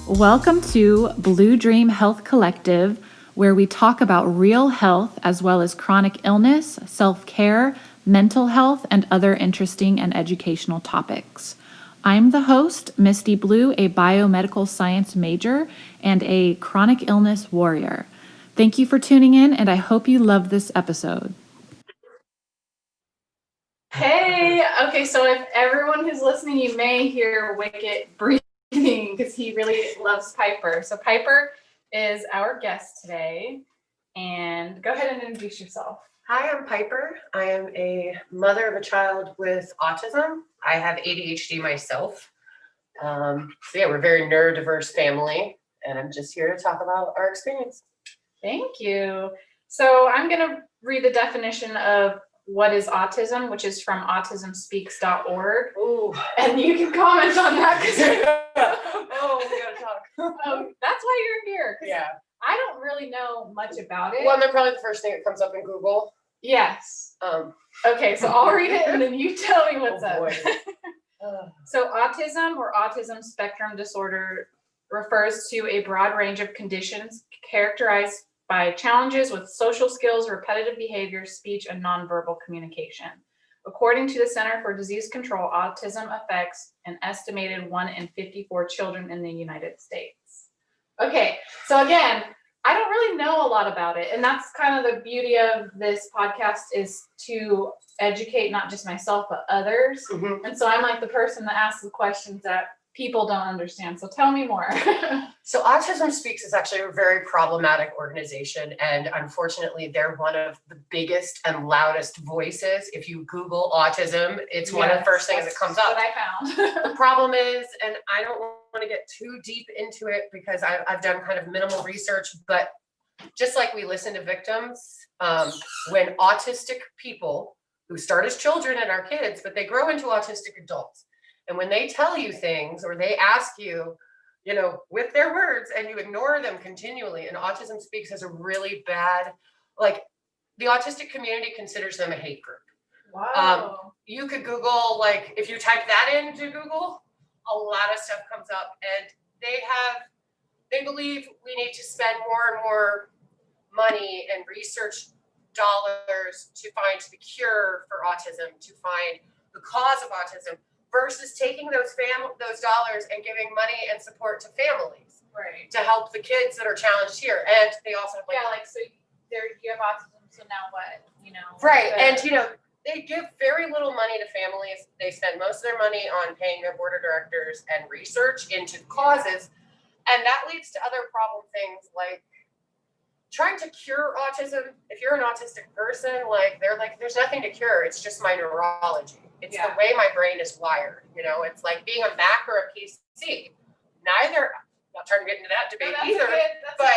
Welcome to Blue Dream Health Collective, where we talk about real health as well as chronic illness, self-care, mental health, and other interesting and educational topics. I'm the host, Misty Blue, a biomedical science major and a chronic illness warrior. Thank you for tuning in, and I hope you love this episode. Hey, okay, so if everyone who's listening, you may hear Wicket breathing because he really loves Piper. So Piper is our guest today, and go ahead and introduce yourself. Hi, I'm Piper. I am a mother of a child with autism. I have ADHD myself. So yeah, we're a very neurodiverse family, and I'm just here to talk about our experience. Thank you. So I'm going to read the definition of what is autism, which is from autismspeaks.org. Ooh. And you can comment on that because oh, we gotta talk. That's why you're here. Yeah. I don't really know much about it. Well, and they're probably the first thing that comes up in Google. Yes. Okay, so I'll read it and then you tell me what's up. So autism or autism spectrum disorder refers to a broad range of conditions characterized by challenges with social skills, repetitive behavior, speech, and nonverbal communication. According to the Center for Disease Control, autism affects an estimated 1 in 54 children in the United States. Okay, so again, I don't really know a lot about it, and that's kind of the beauty of this podcast is to educate not just myself, but others. Mm-hmm. And so I'm like the person that asks the questions that people don't understand. So tell me more. So Autism Speaks is actually a very problematic organization. And unfortunately, they're one of the biggest and loudest voices. If you Google autism, it's one of the first things that comes up. What I found. The problem is, and I don't want to get too deep into it because I've done kind of minimal research, but just like we listen to victims, when autistic people who start as children and are kids, but they grow into autistic adults. And when they tell you things or they ask you, with their words and you ignore them continually, and Autism Speaks has a really bad, like the autistic community considers them a hate group. Wow. You could Google, like if you type that into Google, a lot of stuff comes up, and they believe we need to spend more and more money and research dollars to find the cure for autism, to find the cause of autism, versus taking those dollars and giving money and support to families, right, to help the kids that are challenged here. And they also have so you have autism, so now what, right. And they give very little money to families. They spend most of their money on paying their board of directors and research into causes, and that leads to other problem things like trying to cure autism. If you're an autistic person, they're like, there's nothing to cure. It's just my neurology. It's the way my brain is wired. It's like being a Mac or a PC. I'm not trying to get into that debate either, but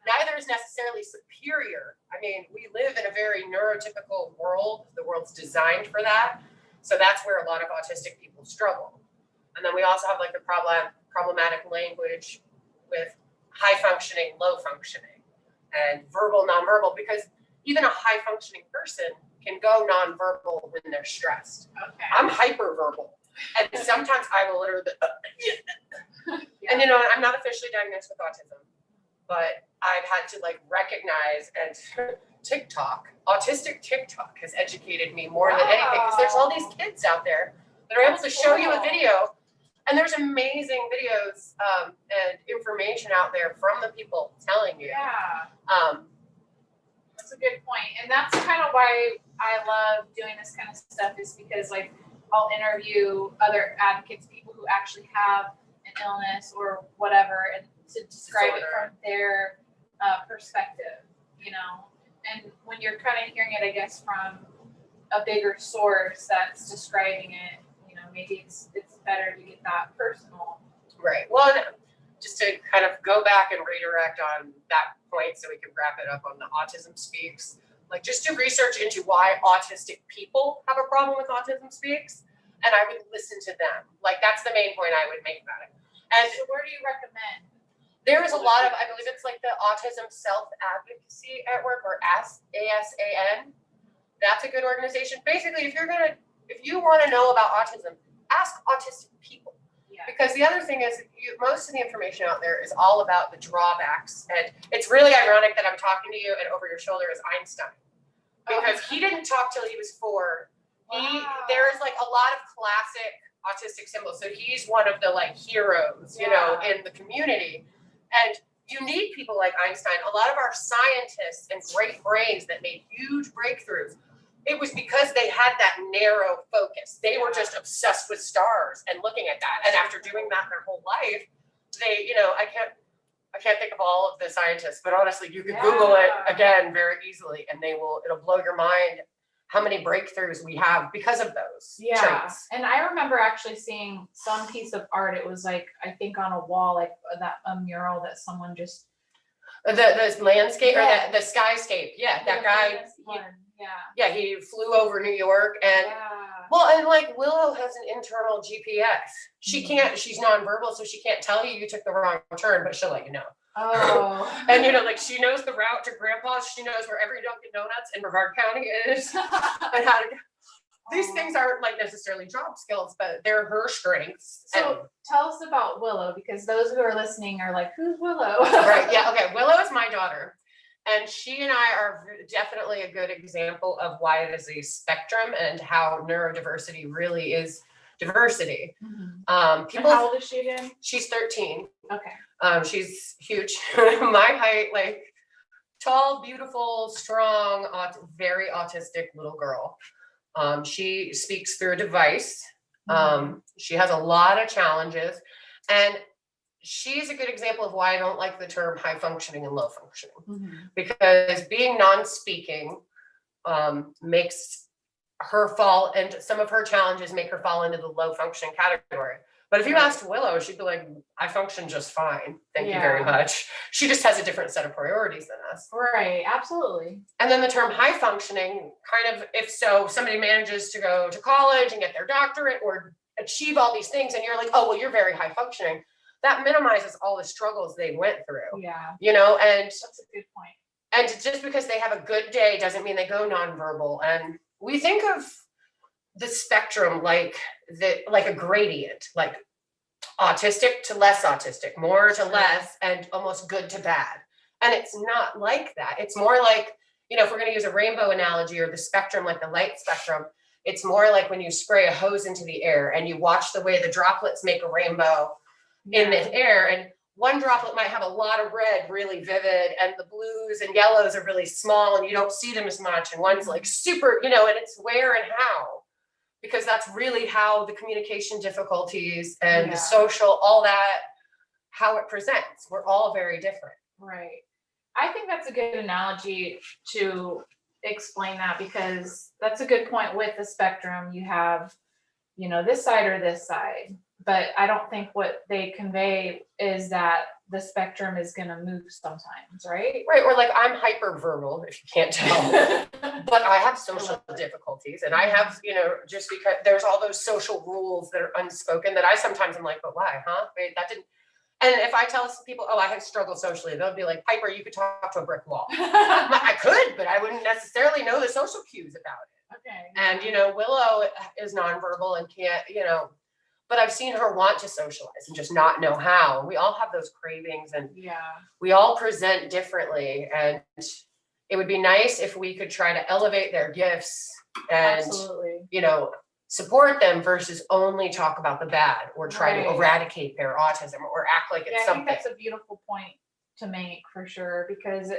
neither is necessarily superior. I mean, we live in a very neurotypical world. The world's designed for that. So that's where a lot of autistic people struggle. And then we also have the problematic language with high functioning, low functioning, and verbal, nonverbal, because even a high functioning person can go nonverbal when they're stressed. Okay. I'm hyperverbal, and sometimes I will literally, and I'm not officially diagnosed with autism, but I've had to recognize, and autistic TikTok has educated me more than anything, because there's all these kids out there that are able to show you a video, and there's amazing videos and information out there from the people telling you. Yeah. That's a good point. And that's kind of why I love doing this kind of stuff, is because I'll interview other advocates, people who actually have an illness or whatever, and to describe it from their perspective, and when you're kind of hearing it, I guess, from a bigger source that's describing it, maybe it's better to get that personal. Right. Well, just to kind of go back and redirect on that point so we can wrap it up on the Autism Speaks, just do research into why autistic people have a problem with Autism Speaks, and I would listen to them. That's the main point I would make about it. And so where do you recommend? There is a lot of, I believe it's the Autism Self-Advocacy at Work, or ASAN. That's a good organization. Basically, if you want to know about autism, ask autistic people. Because the other thing is, most of the information out there is all about the drawbacks, and it's really ironic that I'm talking to you and over your shoulder is Einstein, because he didn't talk till he was 4. There's like a lot of classic autistic symbols, so he's one of the like heroes, you know, in the community, and you need people like Einstein. A lot of our scientists and great brains that made huge breakthroughs, it was because they had that narrow focus. They were just obsessed with stars and looking at that. And after doing that their whole life, they, you know, I can't think of all of the scientists, but honestly, you can Google it again very easily, and it'll blow your mind how many breakthroughs we have because of those traits. And I remember actually seeing some piece of art. It was like, I think on a wall, like a mural that someone just the landscape or the skyscape. That guy. He flew over New York, and well, and like Willow has an internal GPS. She can't. She's nonverbal, so she can't tell you took the wrong turn, but she'll let you know. Oh. And you know, like she knows the route to Grandpa's. She knows where every Dunkin' Donuts in Brevard County is, and how to. These things aren't like necessarily job skills, but they're her strengths. So tell us about Willow, because those who are listening are like, who's Willow? Right. Yeah. Okay. Willow is my daughter. And she and I are definitely a good example of why it is a spectrum and how neurodiversity really is diversity. People, how old is she again? She's 13. Okay. She's huge. My height, like tall, beautiful, strong, very autistic little girl. She speaks through a device. She has a lot of challenges, and she's a good example of why I don't like the term high functioning and low functioning, because being non-speaking makes her fall, and some of her challenges make her fall into the low functioning category. But if you asked Willow, she'd be like, I function just fine. Thank you very much. She just has a different set of priorities than us. Right, absolutely. And then the term high functioning, kind of, if somebody manages to go to college and get their doctorate or achieve all these things, and you're like, oh, well, you're very high functioning. That minimizes all the struggles they went through. You know, and that's a good point. And just because they have a good day doesn't mean they go nonverbal. And we think of the spectrum like a gradient, like autistic to less autistic, more to less, and almost good to bad. And it's not like that. It's more like, you know, if we're going to use a rainbow analogy or the spectrum, like the light spectrum, it's more like when you spray a hose into the air and you watch the way the droplets make a rainbow in the air, and one droplet might have a lot of red, really vivid, and the blues and yellows are really small and you don't see them as much, and one's like super, you know, and it's where and how, because that's really how the communication difficulties and the social, all that, how it presents. We're all very different. Right. I think that's a good analogy to explain that, because that's a good point. With the spectrum, you have, you know, this side or this side. But I don't think what they convey is that the spectrum is going to move sometimes, right? Right. Or like, I'm hyperverbal, if you can't tell, but I have social difficulties, and I have, you know, just because there's all those social rules that are unspoken that I sometimes am like, but why, huh? Wait, that didn't. And if I tell some people, oh, I have struggled socially, they'll be like, Piper, you could talk to a brick wall. I could, but I wouldn't necessarily know the social cues about it. Okay. And, you know, Willow is nonverbal and can't, you know, but I've seen her want to socialize and just not know how. We all have those cravings, and we all present differently. And it would be nice if we could try to elevate their gifts and, you know, support them versus only talk about the bad or try to eradicate their autism or act like it's something. I think that's a beautiful point to make, for sure, because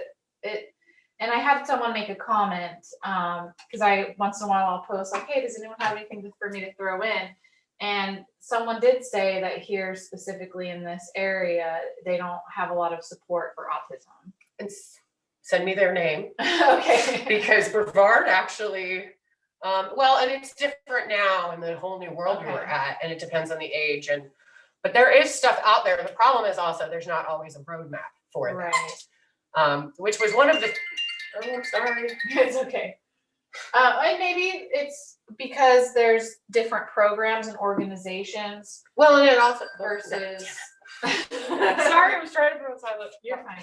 it and I had someone make a comment, because I once in a while I'll post like, hey, does anyone have anything for me to throw in? And someone did say that here specifically in this area, they don't have a lot of support for autism. And send me their name. Okay. Because Brevard actually, well, and it's different now in the whole new world we're at, and it depends on the age. But there is stuff out there. The problem is also there's not always a roadmap for that. Which was one of the, oh, I'm sorry. It's okay. And maybe it's because there's different programs and organizations. Well, and it also versus. Sorry, I was trying to put on silent. You're fine.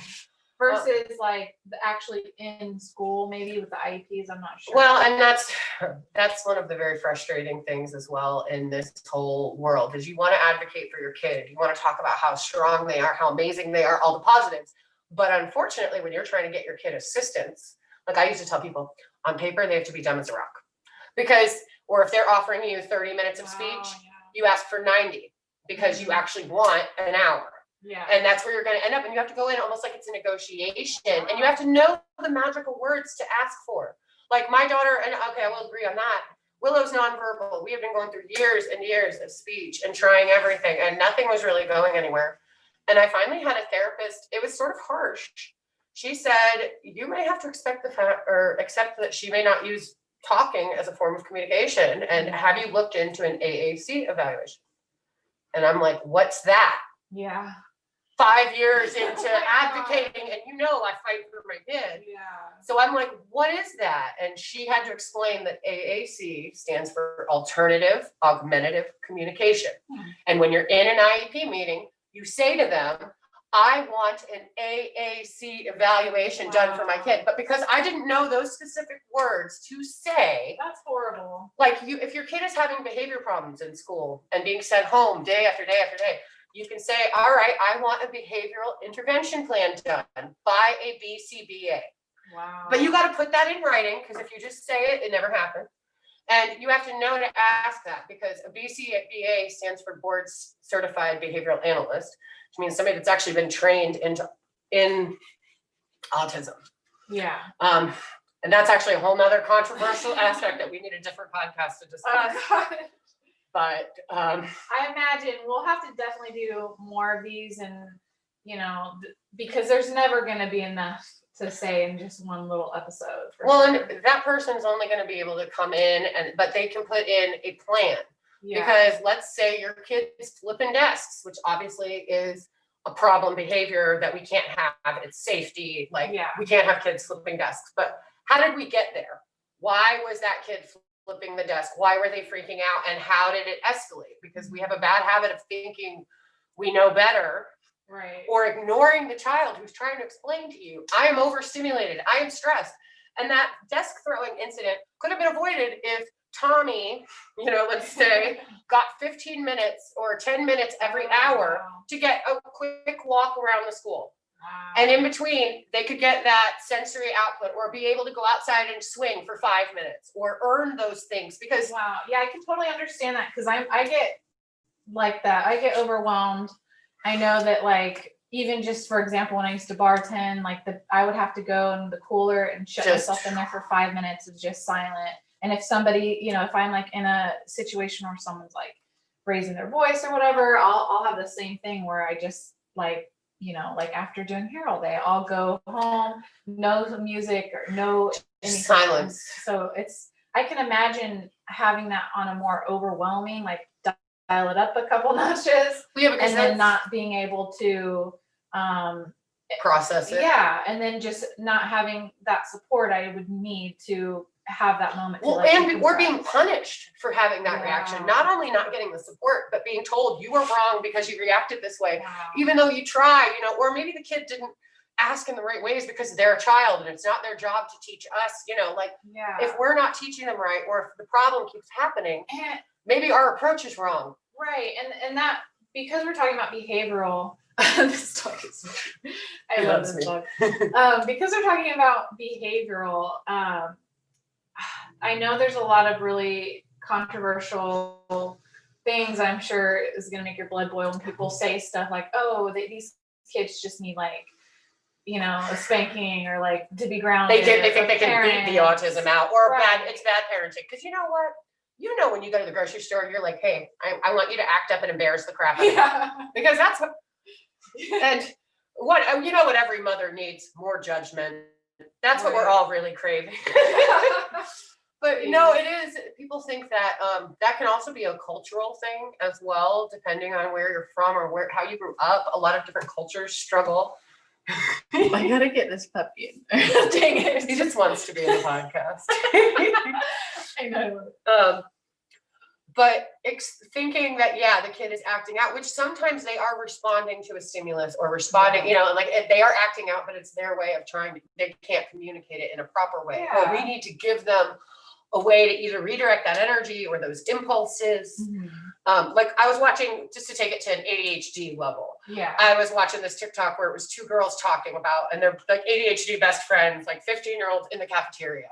versus like actually in school, maybe with the IEPs, I'm not sure. Well, and that's one of the very frustrating things as well in this whole world is you want to advocate for your kid. You want to talk about how strong they are, how amazing they are, all the positives. But unfortunately, when you're trying to get your kid assistance, like I used to tell people, on paper, they have to be dumb as a rock. Because, or if they're offering you 30 minutes of speech, you ask for 90 because you actually want an hour. Yeah. And that's where you're going to end up. And you have to go in almost like it's a negotiation. And you have to know the magical words to ask for. Like my daughter, and okay, I will agree on that. Willow's nonverbal. We have been going through years and years of speech and trying everything, and nothing was really going anywhere. And I finally had a therapist. It was sort of harsh. She said, you may have to accept that she may not use talking as a form of communication. And have you looked into an AAC evaluation? And I'm like, what's that? Yeah. 5 years into advocating, and I fight for my kid. Yeah. So I'm like, what is that? And she had to explain that AAC stands for Alternative Augmentative Communication. And when you're in an IEP meeting, you say to them, I want an AAC evaluation done for my kid. But because I didn't know those specific words to say. That's horrible. Like if your kid is having behavior problems in school and being sent home day after day after day, you can say, all right, I want a behavioral intervention plan done by a BCBA. Wow. But you got to put that in writing, because if you just say it, it never happened. And you have to know to ask that, because a BCBA stands for Board Certified Behavioral Analyst, which means somebody that's actually been trained in autism. Yeah. And that's actually a whole nother controversial aspect that we need a different podcast to discuss. But I imagine we'll have to definitely do more of these, and because there's never going to be enough to say in just one little episode. And that person's only going to be able to come in, but they can put in a plan. Yeah. Because let's say your kid's flipping desks, which obviously is a problem behavior that we can't have. It's safety. We can't have kids flipping desks. But how did we get there? Why was that kid flipping the desk? Why were they freaking out? And how did it escalate? Because we have a bad habit of thinking we know better, right? Or ignoring the child who's trying to explain to you, I am overstimulated, I am stressed. And that desk throwing incident could have been avoided if Tommy, let's say, got 15 minutes or 10 minutes every hour to get a quick walk around the school. Wow. And in between, they could get that sensory output or be able to go outside and swing for 5 minutes or earn those things because. Wow. Yeah, I can totally understand that, because I get like that. I get overwhelmed. I know that even just for example, when I used to bartend, I would have to go in the cooler and shut myself in there for 5 minutes of just silent. And if somebody, if I'm in a situation where someone's raising their voice or whatever, I'll have the same thing where I just after doing hair all day, I'll go home, no music or no anything. Silence. So I can imagine having that on a more overwhelming, dial it up a couple notches, and then not being able to process it. Yeah, and then just not having that support I would need to have that moment. And we're being punished for having that reaction. Not only not getting the support, but being told you were wrong because you reacted this way, even though you try, or maybe the kid didn't ask in the right ways because they're a child and it's not their job to teach us, if we're not teaching them right, or if the problem keeps happening, maybe our approach is wrong. Right. And that, because we're talking about behavioral, this dog is, I love this dog. Because we're talking about behavioral, I know there's a lot of really controversial things I'm sure is going to make your blood boil when people say stuff like, oh, these kids just need a spanking or to be grounded. They think they can beat the autism out, or it's bad parenting. Because you know what? When you go to the grocery store, you're like, hey, I want you to act up and embarrass the crap out of me. Because that's what, and what every mother needs, more judgment. That's what we're all really craving. But it is, people think that that can also be a cultural thing as well, depending on where you're from or how you grew up. A lot of different cultures struggle. I gotta get this puppy in there. Dang it. He just wants to be in the podcast. I know. but thinking that, yeah, the kid is acting out, which sometimes they are responding to a stimulus or responding, you know, like they are acting out, but it's their way of trying to, they can't communicate it in a proper way. Or we need to give them a way to either redirect that energy or those impulses. Like I was watching, just to take it to an ADHD level. Yeah. I was watching this TikTok where it was two girls talking about, and they're like ADHD best friends, like 15-year-olds in the cafeteria.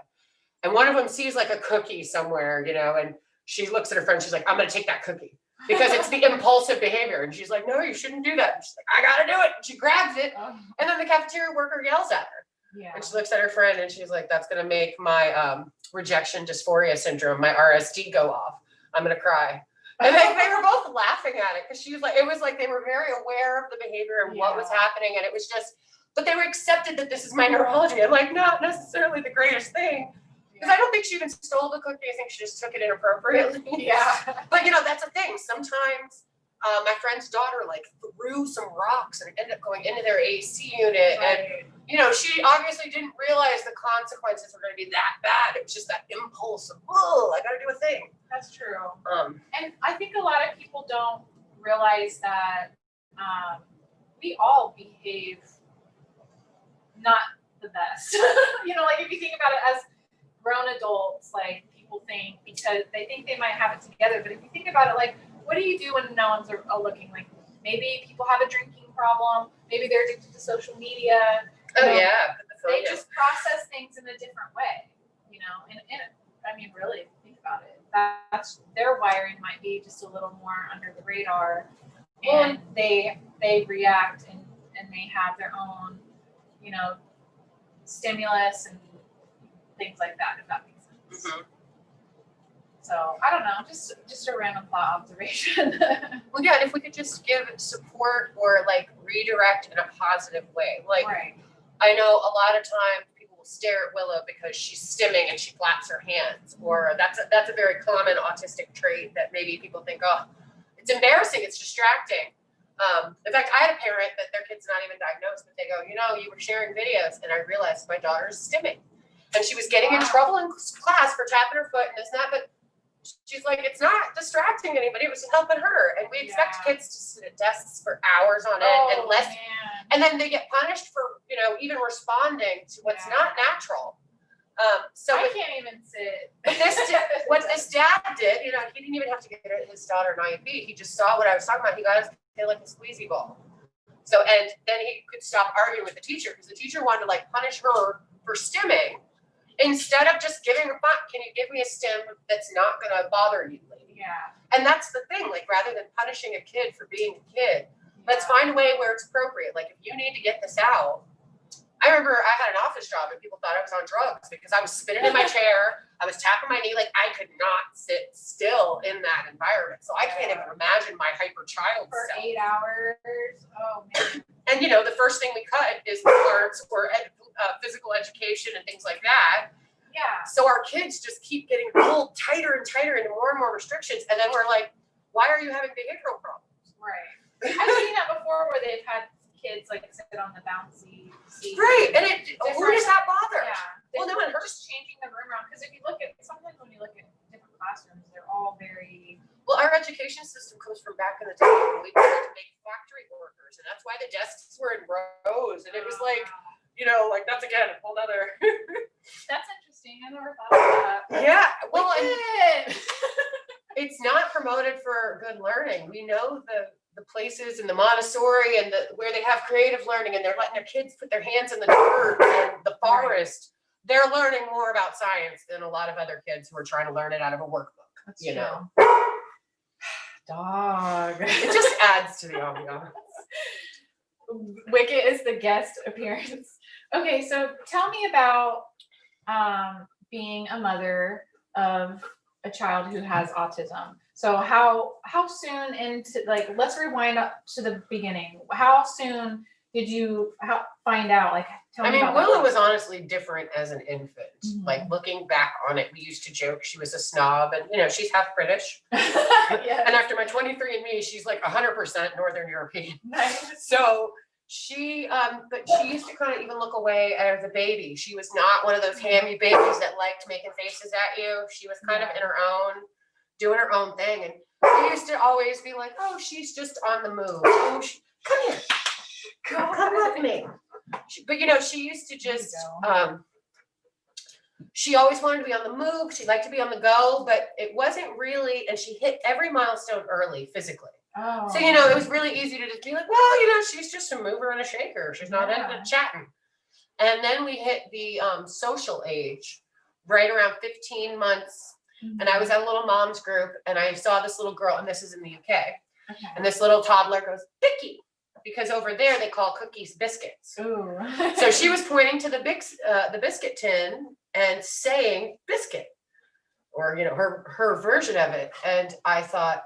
And one of them sees like a cookie somewhere, you know, and she looks at her friend, she's like, I'm going to take that cookie because it's the impulsive behavior. And she's like, no, you shouldn't do that. And she's like, I got to do it. And she grabs it. And then the cafeteria worker yells at her. Yeah. And she looks at her friend and she's like, that's going to make my rejection dysphoria syndrome, my RSD go off. I'm going to cry. And they were both laughing at it because she was like, it was like they were very aware of the behavior and what was happening. And it was just, but they were accepted that this is my neurology. I'm like, not necessarily the greatest thing. Because I don't think she even stole the cookie. I think she just took it inappropriately. Yeah. But you know, that's a thing. Sometimes my friend's daughter like threw some rocks and it ended up going into their AC unit. And you know, she obviously didn't realize the consequences were going to be that bad. It was just that impulse of, oh, I got to do a thing. That's true. And I think a lot of people don't realize that we all behave not the best. You know, like if you think about it as grown adults, like people think because they think they might have it together, but if you think about it, like what do you do when no one's looking? Like maybe people have a drinking problem, maybe they're addicted to social media. They just process things in a different way, you know. And I mean, really think about it. That's their wiring might be just a little more under the radar, and they react and they have their own, you know, stimulus and things like that, if that makes sense. So I don't know, just a random thought observation. Well, yeah, and if we could just give support or like redirect in a positive way. Like I know a lot of times people will stare at Willow because she's stimming and she flaps her hands, or that's a very common autistic trait that maybe people think, oh, it's embarrassing, it's distracting. In fact, I had a parent that their kid's not even diagnosed, but they go, you know, you were sharing videos and I realized my daughter's stimming. And she was getting in trouble in class for tapping her foot and this and that, but she's like, it's not distracting anybody, it was helping her. And we expect kids to sit at desks for hours on end and then they get punished for, you know, even responding to what's not natural. So I can't even sit. What this dad did, you know, he didn't even have to get his daughter an IEP. He just saw what I was talking about. He got his kid like a squeezy ball. So, and then he could stop arguing with the teacher because the teacher wanted to like punish her for stimming instead of just giving her fun. Can you give me a stim that's not going to bother you, lady? Yeah. And that's the thing. Like, rather than punishing a kid for being a kid, let's find a way where it's appropriate. Like, if you need to get this out. I remember I had an office job and people thought I was on drugs because I was spinning in my chair. I was tapping my knee. Like, I could not sit still in that environment. So I can't even imagine my hyper child for self. 8 hours. Oh, man. And, you know, the first thing we cut is the arts or physical education and things like that. Yeah. So our kids just keep getting pulled tighter and tighter into more and more restrictions. And then we're like, why are you having behavioral problems? Right. I've seen that before where they've had kids like sit on the bouncy seat. Right. And who does that bother? Yeah. Well, no, they're just changing the room around. Because if you look at, sometimes when you look at different classrooms, they're all very. Well, our education system comes from back in the day when we wanted to make factory workers. And that's why the desks were in rows. And it was like, you know, like that's again a whole other. That's interesting. I never thought of that. Yeah. Well, it's not promoted for good learning. We know the places in the Montessori and where they have creative learning and they're letting their kids put their hands in the dirt and the forest. They're learning more about science than a lot of other kids who are trying to learn it out of a workbook. That's you true. know. Dog. It just adds to the ambiance. Wicket is the guest appearance. Okay, so tell me about being a mother of a child who has autism. So how soon into, like, let's rewind up to the beginning. How soon did you find out? Like, tell me about Willow that. was honestly different as an infant. Mm-hmm. Like, looking back on it, we used to joke she was a snob, and you know, she's half British. Yes. And after my 23andMe, she's like 100% Northern European. Nice. So she, but she used to kind of even look away as a baby. She was not one of those hammy babies that liked making faces at you. She was kind of in her own doing her own thing. And we used to always be like, oh, she's just on the move. Oh, come here. Come with me. But you know, she used to just, she always wanted to be on the move. She liked to be on the go, but it wasn't really, and she hit every milestone early physically. Oh. So, you know, it was really easy to just be like, well, you know, she's just a mover and a shaker. She's not into chatting. And then we hit the social age right around 15 months. And I was at a little mom's group and I saw this little girl, and this is in the UK. Okay. And this little toddler goes, Bicky, because over there they call cookies biscuits. Ooh. So she was pointing to the biscuit tin and saying biscuit, or, you know, her version of it. And I thought,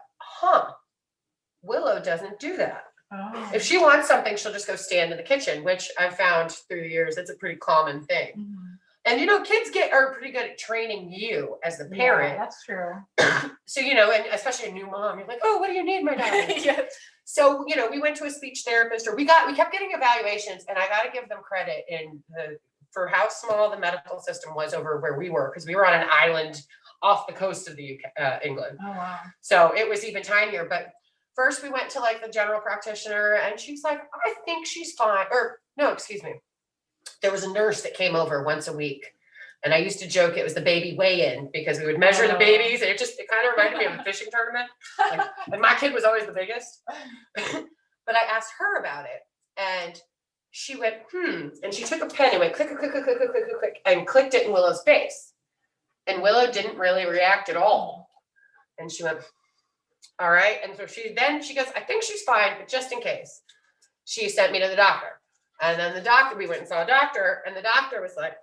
Willow doesn't do that. Oh. If she wants something, she'll just go stand in the kitchen, which I've found through the years, it's a pretty common thing. Mm-hmm. And, you know, kids are pretty good at training you as the parent. Yeah, that's true. So, you know, and especially a new mom, you're like, oh, what do you need, my darling? Yes. So, you know, we went to a speech therapist, or we kept getting evaluations, and I got to give them credit for how small the medical system was over where we were, because we were on an island off the coast of the UK, England. Oh, wow. So it was even tinier. But first we went to like the general practitioner, and she's like, I think she's fine. Or no, excuse me. There was a nurse that came over once a week. And I used to joke it was the baby weigh-in, because we would measure the babies, and it kind of reminded me of a fishing tournament. Like, and my kid was always the biggest. But I asked her about it, and she went, and she took a pen and went click, click, click, click, click, click, click, click, and clicked it in Willow's face. And Willow didn't really react at all. And she went, all right. And so she goes, I think she's fine, but just in case, she sent me to the doctor. And then we went and saw a doctor, and the doctor was like,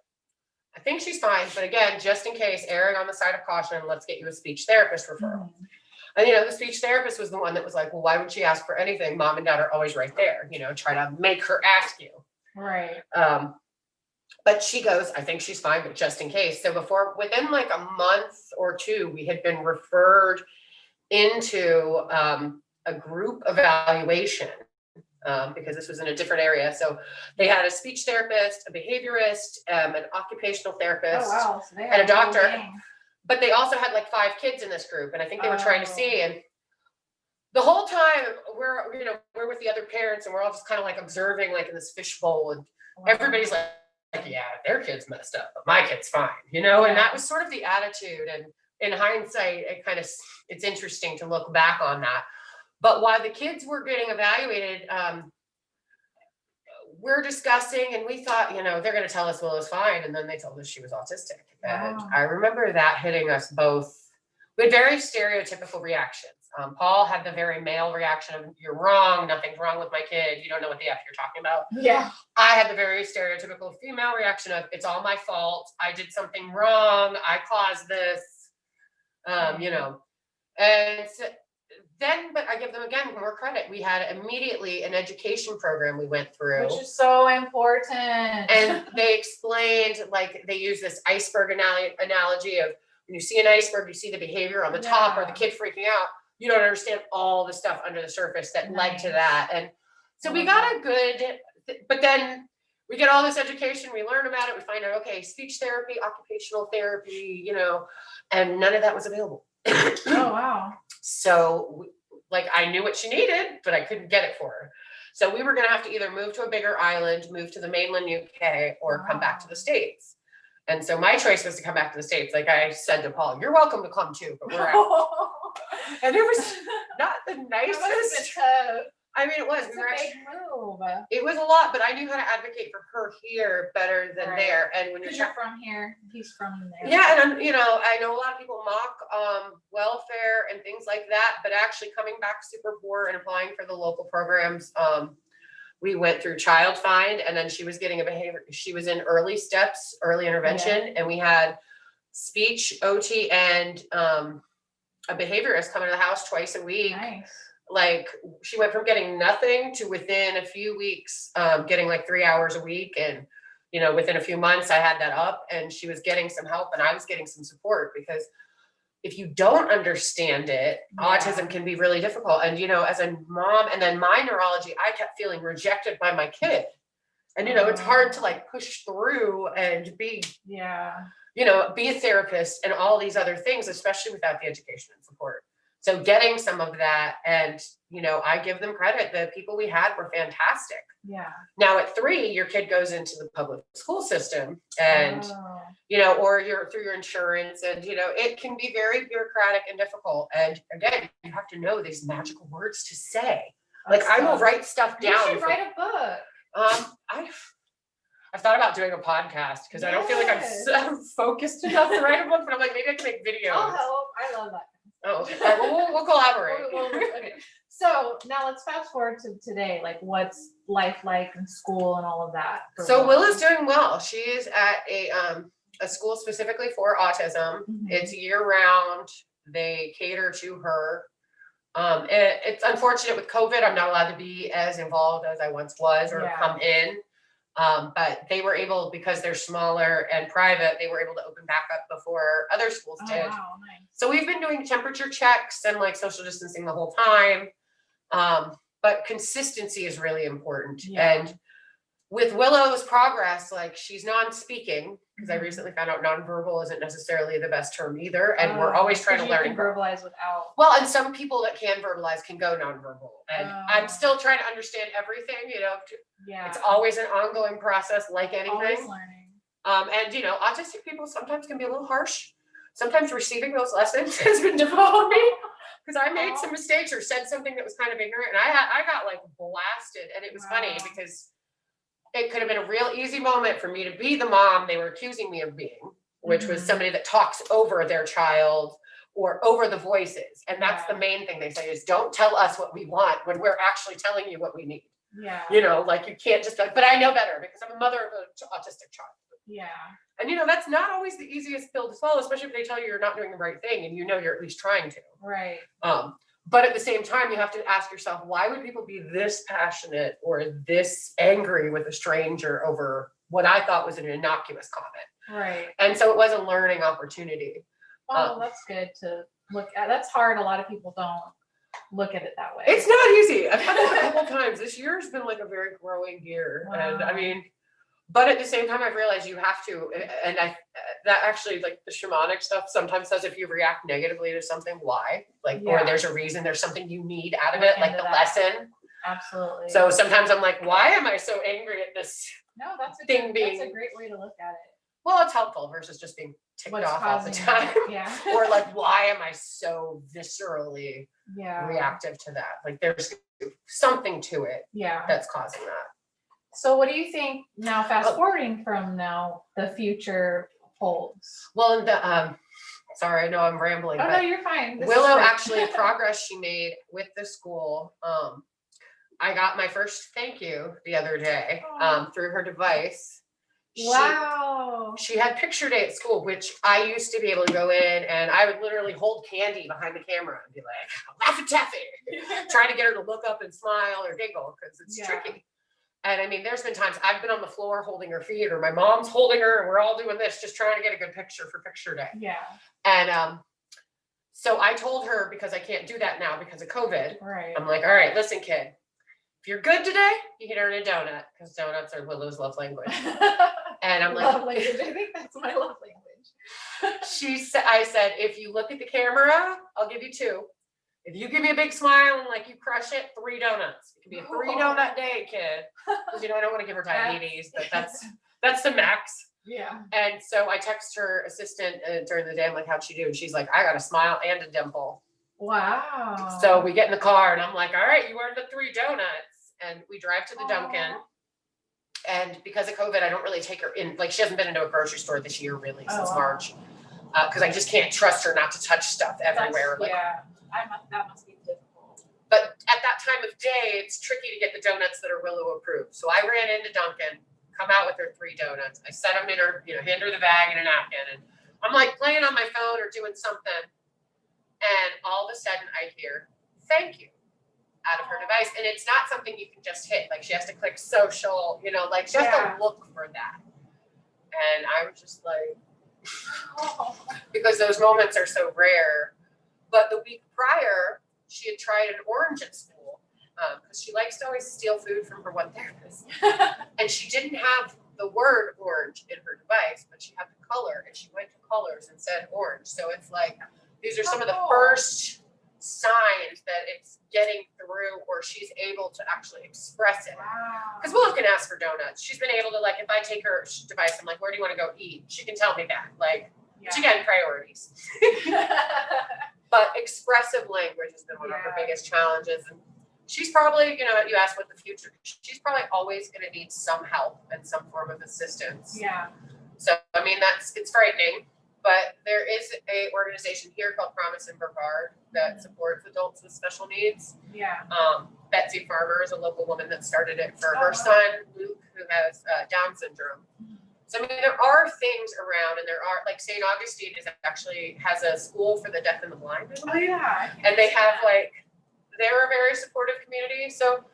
I think she's fine, but again, just in case, erring on the side of caution, let's get you a speech therapist referral. Mm-hmm. And, you know, the speech therapist was the one that was like, well, why would she ask for anything? Mom and dad are always right there, you know, try to make her ask you. Right. But she goes, I think she's fine, but just in case. So within like a month or two, we had been referred into a group evaluation. Because this was in a different area. So they had a speech therapist, a behaviorist, an occupational therapist, so and a doctor. But they also had like 5 kids in this group. And I think they were trying to see. And the whole time we're with the other parents, and we're all just kind of like observing, like in this fishbowl. And everybody's like, yeah, their kid's messed up, but my kid's fine, you know? And that was sort of the attitude. And in hindsight, it's interesting to look back on that. But while the kids were getting evaluated, we're discussing, and we thought, you know, they're going to tell us Willow's fine. And then they told us she was autistic. And I remember that hitting us both with very stereotypical reactions. Paul had the very male reaction of, you're wrong, nothing's wrong with my kid, you don't know what the F you're talking about. Yeah. I had the very stereotypical female reaction of, it's all my fault, I did something wrong, I caused this, you know. And so, but I give them again more credit. We had immediately an education program we went through, which is so important. And they explained, like, they use this iceberg analogy of, when you see an iceberg, you see the behavior on the top or the kid freaking out. You don't understand all the stuff under the surface that led to that. And so we got a good, but then we get all this education, we learn about it, we find out, okay, speech therapy, occupational therapy, you know, and none of that was available. Oh, wow. So, like, I knew what she needed, but I couldn't get it for her. So we were going to have to either move to a bigger island, move to the mainland UK, or come back to the States. And so my choice was to come back to the States. Like I said to Paul, you're welcome to come too, but we're out. And it was not the nicest. I mean, it was. It's a big move. It was a lot, but I knew how to advocate for her here better than there. And when you're from here, he's from there. Yeah, and you know, I know a lot of people mock welfare and things like that, but actually coming back super poor and applying for the local programs, we went through Child Find, and then she was getting she was in early steps, early intervention, and we had speech, OT, and a behaviorist coming to the house twice a week. Nice. Like, she went from getting nothing to within a few weeks, getting like 3 hours a week. And, you know, within a few months I had that up, and she was getting some help, and I was getting some support, because if you don't understand it, autism can be really difficult. And, you know, as a mom, and then my neurology, I kept feeling rejected by my kid. And, you know, it's hard to like push through and be, be a therapist and all these other things, especially without the education and support. So getting some of that, and, I give them credit. The people we had were fantastic. Yeah. Now at 3, your kid goes into the public school system and, or you're through your insurance, and, it can be very bureaucratic and difficult. And again, you have to know these magical words to say. Like, I will write stuff down. You should write a book. I've thought about doing a podcast because I don't feel like I'm focused enough to write a book, but I'm like, maybe I can make videos. I'll help. I love that. Oh, okay. All right, well, we'll collaborate. Okay. So now let's fast forward to today. Like, what's life like in school and all of that? So Willa's doing well. She is at a school specifically for autism. Mhm. It's year round. They cater to her. It's unfortunate with COVID. I'm not allowed to be as involved as I once was, or come in. But they were able, because they're smaller and private, they were able to open back up before other schools did. Wow, nice. So we've been doing temperature checks and like social distancing the whole time. But consistency is really important. Yeah. And with Willow's progress, like, she's non-speaking, because I recently found out nonverbal isn't necessarily the best term either. And we're always trying to learn. You can verbalize without. Well, and some people that can verbalize can go nonverbal. And I'm still trying to understand everything, Yeah. It's always an ongoing process, like anything. Always learning. And autistic people sometimes can be a little harsh. Sometimes receiving those lessons has been difficult for me, because I made some mistakes or said something that was kind of ignorant, and I got like blasted. And it was funny because it could have been a real easy moment for me to be the mom they were accusing me of being, which was somebody that talks over their child or over the voices. And that's the main thing they say is, don't tell us what we want when we're actually telling you what we need. Yeah. Like, you can't just like, but I know better because I'm a mother of an autistic child. Yeah. And that's not always the easiest pill to swallow, especially if they tell you you're not doing the right thing and you're at least trying to. Right. But at the same time, you have to ask yourself, why would people be this passionate or this angry with a stranger over what I thought was an innocuous comment? Right. And so it was a learning opportunity. Oh, that's good to look at. That's hard. A lot of people don't look at it that way. It's not easy. I've had it a couple times. This year has been like a very growing year. Wow. And but at the same time, I've realized you have to, and that actually, like, the shamanic stuff sometimes says, if you react negatively to something, why? Like, or there's a reason, there's something you need out of it, like the lesson. Absolutely. So sometimes I'm like, why am I so angry at this? No, that's a great way to look at it. Well, it's helpful versus just being ticked off all the time. Yeah. Or like, why am I so viscerally reactive to that? Like, there's something to it that's causing that. So what do you think now, fast forwarding from now, the future holds? Well, sorry, I know I'm rambling. Oh, no, you're fine. Willow, actually, progress she made with the school. I got my first thank you the other day through her device. Wow. She had picture day at school, which I used to be able to go in and I would literally hold candy behind the camera and be like, Laffy Taffy, trying to get her to look up and smile or giggle, because it's tricky. And I mean, there's been times I've been on the floor holding her feet, or my mom's holding her, and we're all doing this, just trying to get a good picture for picture day. Yeah. And so I told her, because I can't do that now because of COVID. Right. I'm like, all right, listen, kid, if you're good today, you can earn a donut, because donuts are Willow's love language. And I'm like, love language. I think that's my love language. I said, if you look at the camera, I'll give you 2. If you give me a big smile and like you crush it, 3 donuts. It can be a 3 donut day, kid. Because I don't want to give her diabetes, but that's the max. Yeah. And so I text her assistant during the day. I'm like, how'd she do? And she's like, I got a smile and a dimple. Wow. So we get in the car and I'm like, all right, you earned the 3 donuts. And we drive to the Dunkin'. And because of COVID, I don't really take her in. Like, she hasn't been into a grocery store this year really since March. Because I just can't trust her not to touch stuff everywhere. That must be difficult. But at that time of day, it's tricky to get the donuts that are Willow approved. So I ran into Dunkin', come out with her 3 donuts. I set them in her, hand her the bag and a napkin. And I'm like playing on my phone or doing something. And all of a sudden I hear, thank you, out of her device. And it's not something you can just hit. Like, she has to click social, she has to look for that. And I was just like, because those moments are so rare. But the week prior, she had tried an orange at school because she likes to always steal food from her one therapist. And she didn't have the word orange in her device, but she had the color and she went to colors and said orange. So it's like, these are some of the first signs that it's getting through or she's able to actually express it. Wow. Because Willow can ask for donuts. She's been able to, like, if I take her device, I'm like, where do you want to go eat? She can tell me that. Like, which again, priorities. But expressive language has been one of her biggest challenges. And she's probably, you know, you asked what the future, she's probably always going to need some help and some form of assistance. Yeah. So, I mean, it's frightening, but there is a organization here called Promise in Brevard that supports adults with special needs. Yeah. Betsy Farmer is a local woman that started it for her son, Luke, who has Down syndrome. So, I mean, there are things around, and there are, like, St. Augustine actually has a school for the deaf and the blind, I believe. And they have, like, they're a very supportive community. So,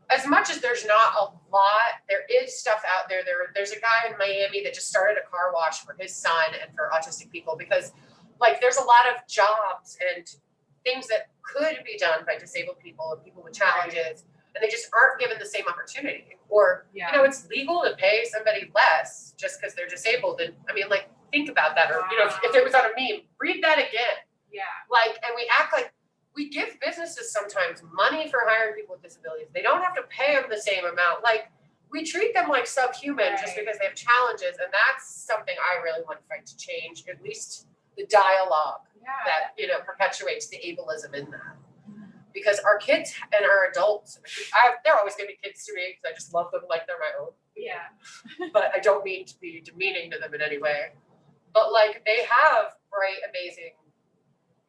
as much as there's not a lot, there is stuff out there. There's a guy in Miami that just started a car wash for his son and for autistic people because, like, there's a lot of jobs and things that could be done by disabled people and people with challenges, and they just aren't given the same opportunity. Or, you know, it's legal to pay somebody less just because they're disabled. And I mean, like, think about that. Or, you know, if it was on a meme, read that again. Yeah. Like, and we act like we give businesses sometimes money for hiring people with disabilities. They don't have to pay them the same amount. Like, we treat them like subhuman just because they have challenges. And that's something I really want to fight to change, at least the dialogue that, you know, perpetuates the ableism in that. Because our kids and our adults, they're always going to be kids to me because I just love them like they're my own. Yeah. But I don't mean to be demeaning to them in any way. But, like, they have bright, amazing,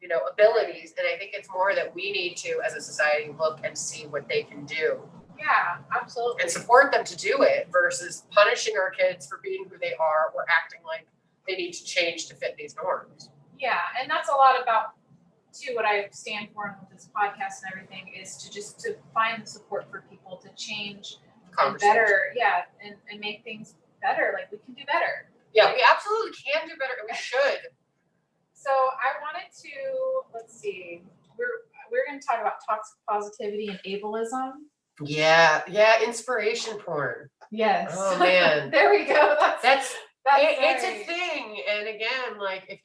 you know, abilities. And I think it's more that we need to, as a society, look and see what they can do. Yeah, absolutely. And support them to do it versus punishing our kids for being who they are or acting like they need to change to fit these norms. Yeah, and that's a lot about, too, what I stand for with this podcast and everything is to find the support for people to change and better, and make things better. Like, we can do better. Yeah, we absolutely can do better, and we should. So I wanted to, let's see, we're going to talk about toxic positivity and ableism. Yeah, inspiration porn. Yes. Oh man, there we go. That's it's a thing. And again, like,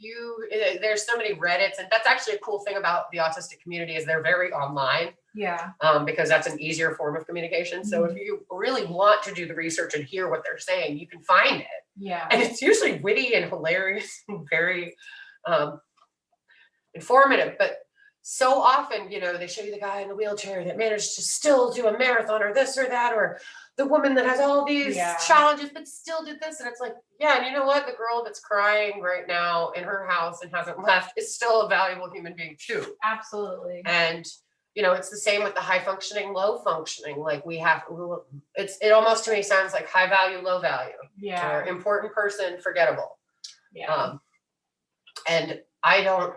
there's so many Reddits, and that's actually a cool thing about the autistic community is they're very online. Yeah. Because that's an easier form of communication. So if you really want to do the research and hear what they're saying, you can find it. Yeah. And it's usually witty and hilarious and very informative. But so often, you know, they show you the guy in the wheelchair that managed to still do a marathon or this or that, or the woman that has all these challenges but still did this. And it's like, yeah, and you know what? The girl that's crying right now in her house and hasn't left is still a valuable human being too. Absolutely. And, you know, it's the same with the high functioning, low functioning. Like, it almost to me sounds like high value, low value. Yeah. Or important person, forgettable. Yeah. And I don't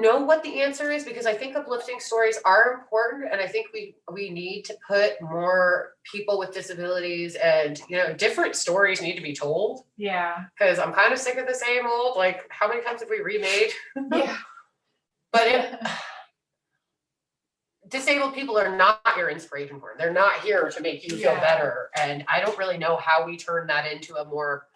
know what the answer is, because I think uplifting stories are important, and I think we need to put more people with disabilities and, you know, different stories need to be told. Yeah. Because I'm kind of sick of the same old, like, how many times have we remade? Yeah. But disabled people are not your inspiration for them. They're not here to make you feel better. And I don't really know how we turn that into a more,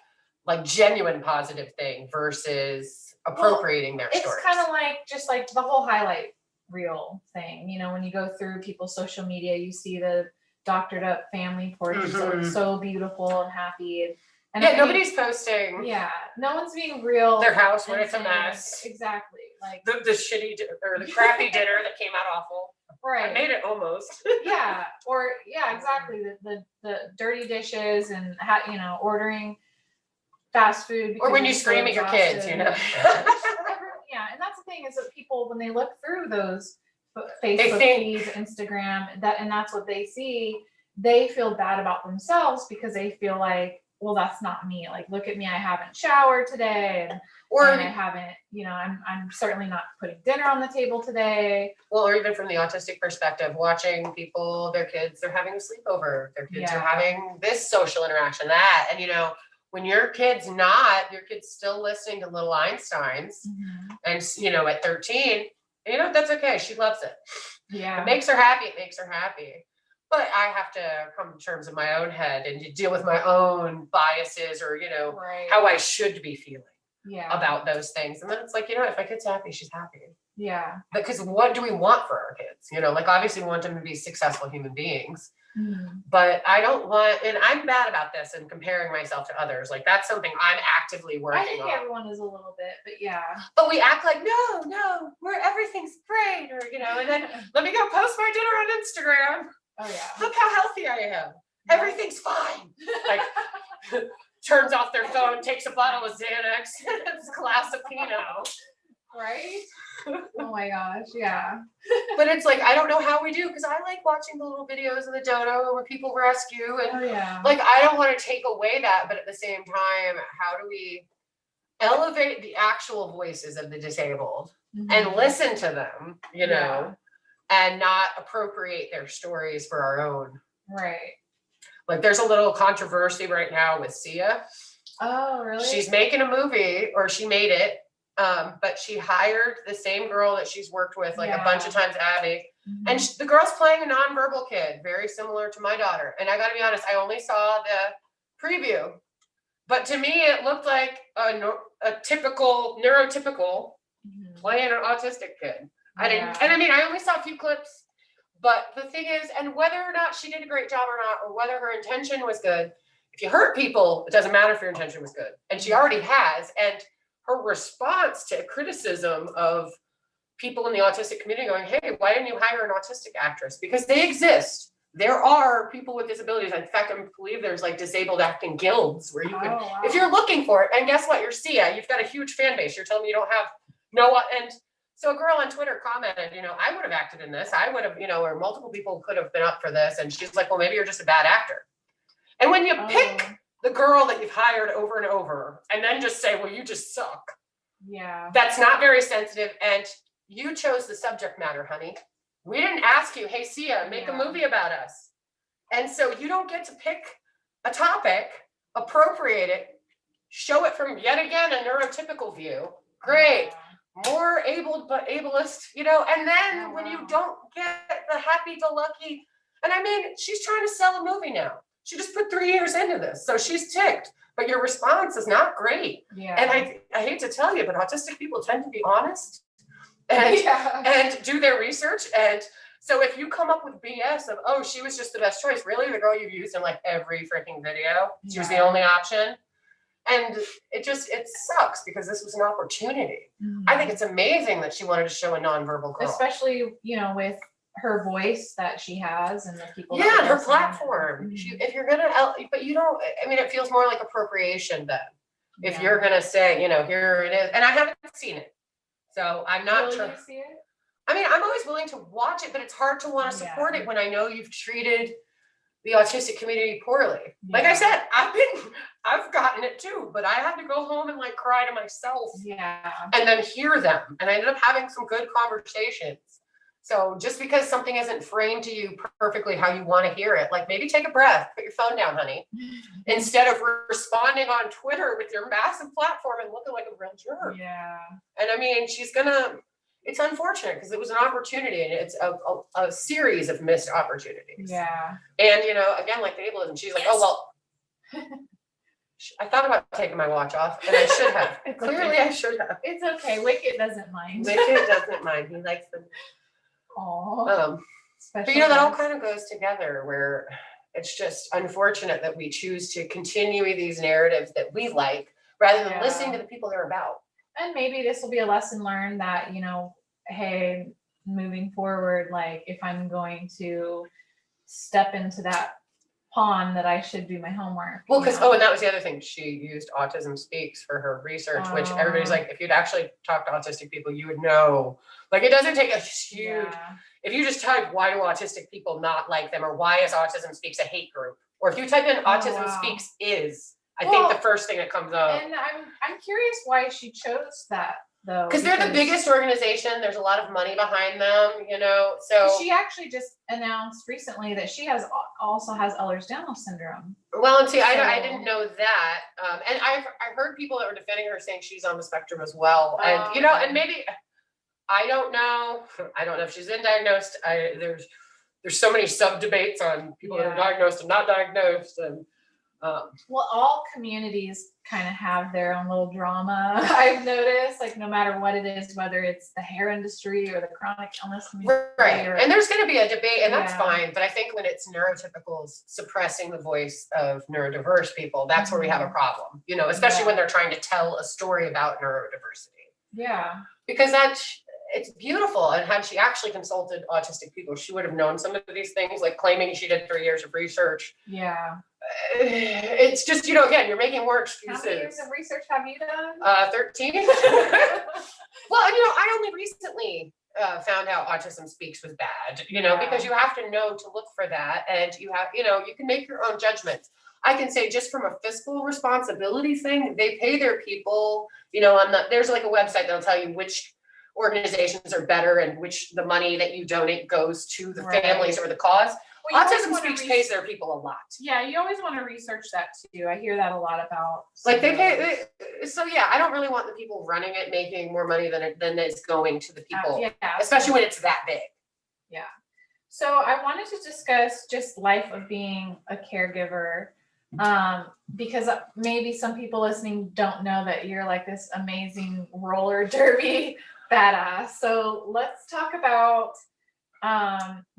like, genuine positive thing versus appropriating their stories. It's kind of like just like the whole highlight reel thing. You know, when you go through people's social media, you see the doctored up family portraits that look so beautiful and happy. And nobody's posting. Yeah, no one's being real. Their house when it's a mess. Exactly. Like the shitty or the crappy dinner that came out awful. Right. I made it almost. Exactly. The dirty dishes and you know, ordering fast food. Or when you scream at your kids, you know. Yeah, and that's the thing is that people, when they look through those Facebook feeds, Instagram, that's what they see, they feel bad about themselves because they feel like, well, that's not me. Like, look at me, I haven't showered today, and I haven't, you know, I'm certainly not putting dinner on the table today. Well, or even from the autistic perspective, watching people, their kids, they're having a sleepover, their kids are having this social interaction, that, and you know, when your kid's still listening to little Einsteins, and you know, at 13, you know, that's okay. She loves it. Yeah. It makes her happy. But I have to come to terms in my own head and to deal with my own biases or, Right. how I should be feeling Yeah. about those things. And then it's like, if my kid's happy, she's happy. Yeah. Because what do we want for our kids? Like obviously we want them to be successful human beings. Mm-hmm. But I don't want, and I'm bad about this and comparing myself to others. Like that's something I'm actively working on. I think everyone is a little bit, but yeah. But we act like, no, where everything's great, or, and then let me go post my dinner on Instagram. Oh yeah. Look how healthy I am. Everything's fine. Like turns off their phone, takes a bottle of Xanax, it's a glass of Pinot. Right? Oh my gosh, yeah. But it's like, I don't know how we do, because I like watching the little videos of the dodo when people rescue, and like, I don't want to take away that, but at the same time, how do we elevate the actual voices of the disabled and listen to them, and not appropriate their stories for our own. Right. Like there's a little controversy right now with Sia. Oh, really? She's making a movie, or she made it. But she hired the same girl that she's worked with like a bunch of times, Abby. And the girl's playing a nonverbal kid, very similar to my daughter. And I gotta be honest, I only saw the preview. But to me, it looked like a typical, neurotypical playing an autistic kid. I only saw a few clips. But the thing is, and whether or not she did a great job or not, or whether her intention was good, if you hurt people, it doesn't matter if your intention was good. And she already has. And her response to criticism of people in the autistic community going, hey, why didn't you hire an autistic actress? Because they exist. There are people with disabilities. In fact, I believe there's like disabled acting guilds where you can, if you're looking for it, and guess what? You're Sia. You've got a huge fan base. You're telling me you don't have and so a girl on Twitter commented, I would have acted in this. I would have, or multiple people could have been up for this. And she's like, well, maybe you're just a bad actor. And when you pick the girl that you've hired over and over and then just say, well, you just suck. Yeah. That's not very sensitive. And you chose the subject matter, honey. We didn't ask you, hey, Sia, make a movie about us. And so you don't get to pick a topic, appropriate it, show it from yet again a neurotypical view. Great. More abled but ableist, and then when you don't get the happy-go-lucky, and she's trying to sell a movie now. She just put 3 years into this, so she's ticked. But your response is not great. Yeah. And I hate to tell you, but autistic people tend to be honest and do their research. And so if you come up with BS of, oh, she was just the best choice, really, the girl you've used in like every freaking video, she was the only option. And it sucks because this was an opportunity. I think it's amazing that she wanted to show a nonverbal girl. Especially, with her voice that she has and the people. Yeah, her platform. If you're going to, but you don't, it feels more like appropriation then. If you're going to say, here it is. And I haven't seen it. So I'm not sure. Will you see it? I'm always willing to watch it, but it's hard to want to support it when I know you've treated the autistic community poorly. Like I said, I've gotten it too, but I had to go home and like cry to myself and then hear them. And I ended up having some good conversations. So just because something isn't framed to you perfectly how you want to hear it, like maybe take a breath, put your phone down, honey, instead of responding on Twitter with your massive platform and looking like a real jerk. Yeah. And it's unfortunate because it was an opportunity and it's a series of missed opportunities. Yeah. And, again, like the ableism, she's like, oh, well, I thought about taking my watch off and I should have. Clearly, I should have. It's okay. Wicket doesn't mind. Wicket doesn't mind. He likes them. Aww. But, that all kind of goes together where it's just unfortunate that we choose to continue these narratives that we like rather than listening to the people they're about. And maybe this will be a lesson learned that, hey, moving forward, like if I'm going to step into that pond that I should do my homework. Well, because, and that was the other thing. She used Autism Speaks for her research, which everybody's like, if you'd actually talk to autistic people, you would know. Like, it doesn't take a huge, if you just type, why do autistic people not like them? Or why is Autism Speaks a hate group? Or if you type in Autism Speaks I think the first thing that comes up. And I'm curious why she chose that. Because they're the biggest organization. There's a lot of money behind them, so. She actually just announced recently that she also has Ehlers-Danlos syndrome. Well, and see, I didn't know that. And I heard people that were defending her saying she's on the spectrum as well. And, and maybe, I don't know if she's been diagnosed. There's there's so many sub debates on people that are diagnosed and not diagnosed, and well, all communities kind of have their own little drama. I've noticed, like, no matter what it is, whether it's the hair industry or the chronic illness community, right. or, And there's going to be a debate, and that's Yeah. fine. But I think when it's neurotypicals suppressing the voice of neurodiverse people, that's where we have a problem. You know, especially when they're trying to tell a story about neurodiversity. Yeah. Because it's beautiful. And had she actually consulted autistic people, she would have known some of these things, like claiming she did 3 years of research. Yeah. It's just, you know, again, you're making more excuses. How many years of research have you done? 13. Well, and you know, I only recently found out Autism Speaks was bad, you know, because you have to know to look for that, and you have, you know, you can make your own judgments. I can say, just from a fiscal responsibility thing, they pay their people, you know, there's like a website that'll tell you which organizations are better and which the money that you donate goes to the families or the cause. Well, Autism Speaks pays their people a lot. Yeah, you always want to research that too. I hear that a lot about. Like they pay, so yeah, I don't really want the people running it making more money than it's going to the people, especially when it's that big. Yeah. So I wanted to discuss just life of being a caregiver, because maybe some people listening don't know that you're like this amazing roller derby badass. So let's talk about